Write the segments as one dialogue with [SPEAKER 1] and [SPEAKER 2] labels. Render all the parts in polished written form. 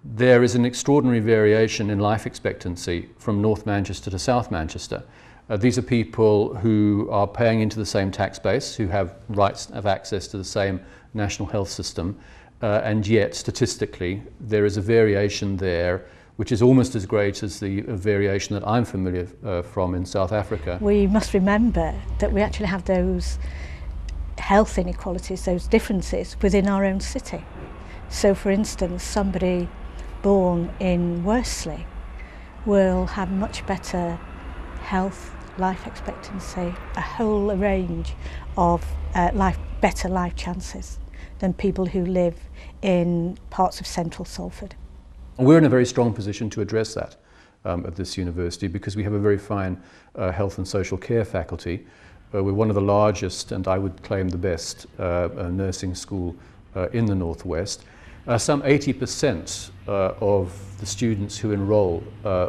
[SPEAKER 1] There is an extraordinary variation in life expectancy from North Manchester to South Manchester. These are people who are paying into the same tax base, who have rights of access to the same national health system, and yet statistically there is a variation there which is almost as great as the variation that I'm familiar from in South Africa.
[SPEAKER 2] We must remember that we actually have those health inequalities, those differences within our own city. So for instance, somebody born in Worsley will have much better health, life expectancy, a whole range of better life chances than people who live in parts of central Salford.
[SPEAKER 1] We're in a very strong position to address that at this university because we have a very fine health and social care faculty. We're one of the largest, and I would claim the best, nursing school in the Northwest. Some 80% of the students who enrol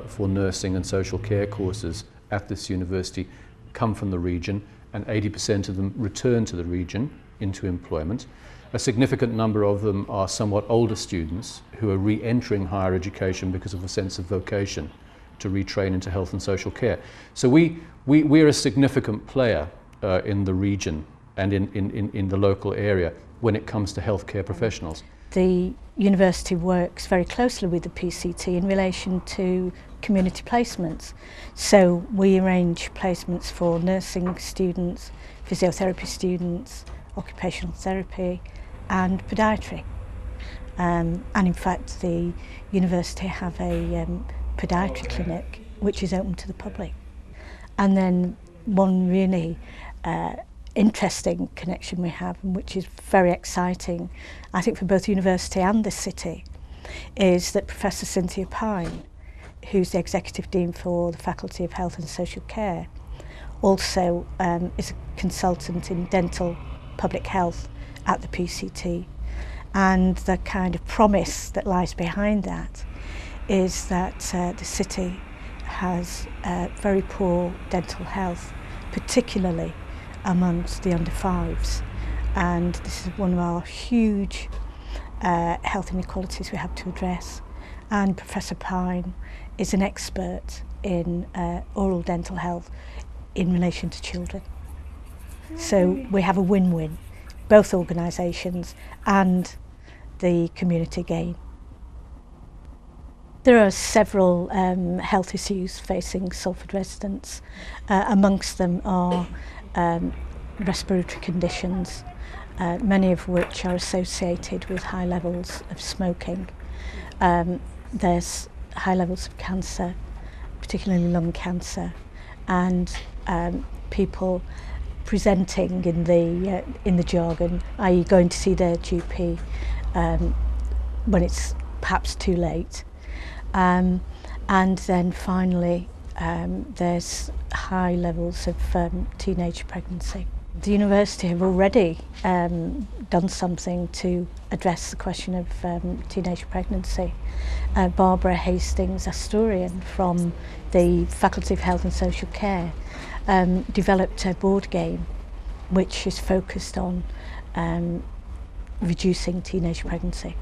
[SPEAKER 1] for nursing and social care courses at this university come from the region, and 80% of them return to the region into employment. A significant number of them are somewhat older students who are re-entering higher education because of a sense of vocation to retrain into health and social care. So we're a significant player in the region and in the local area when it comes to healthcare professionals.
[SPEAKER 2] The university works very closely with the PCT in relation to community placements. So we arrange placements for nursing students, physiotherapy students, occupational therapy and podiatry. And in fact the university have a podiatry clinic which is open to the public. And then one really interesting connection we have, which is very exciting, I think for both university and the city, is that Professor Cynthia Pine, who's the Executive Dean for the Faculty of Health and Social Care, also is a consultant in dental public health at the PCT. And the kind of promise that lies behind that is that the city has very poor dental health, particularly amongst the under fives, and this is one of our huge health inequalities we have to address. And Professor Pine is an expert in oral dental health in relation to children. So we have a win-win, both organisations and the community gain. There are several health issues facing Salford residents. Amongst them are respiratory conditions, many of which are associated with high levels of smoking. There's high levels of cancer, particularly lung cancer, and people presenting in the jargon, i.e. going to see their GP when it's perhaps too late. And then finally there's high levels of teenage pregnancy. The university have already done something to address the question of teenage pregnancy. Barbara Hastings-Asturian from the Faculty of Health and Social Care developed a board game which is focused on reducing teenage pregnancy.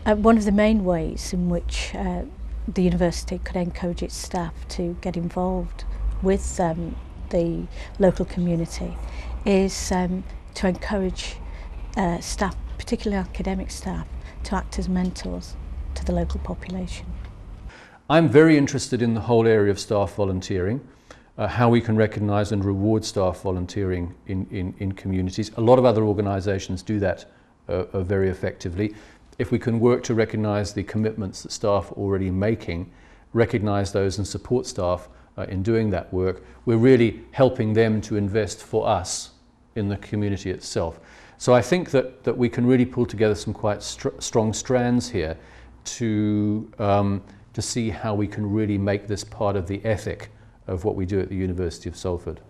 [SPEAKER 2] One of the main ways in which the university could encourage its staff to get involved with the local community is to encourage staff, particularly academic staff, to act as mentors to the local population.
[SPEAKER 1] I'm very interested in the whole area of staff volunteering, how we can recognise and reward staff volunteering in communities. A lot of other organisations do that very effectively. If we can work to recognise the commitments that staff are already making, recognise those and support staff in doing that work, we're really helping them to invest for us in the community itself. So I think that we can really pull together some quite strong strands here to see how we can really make this part of the ethic of what we do at the University of Salford.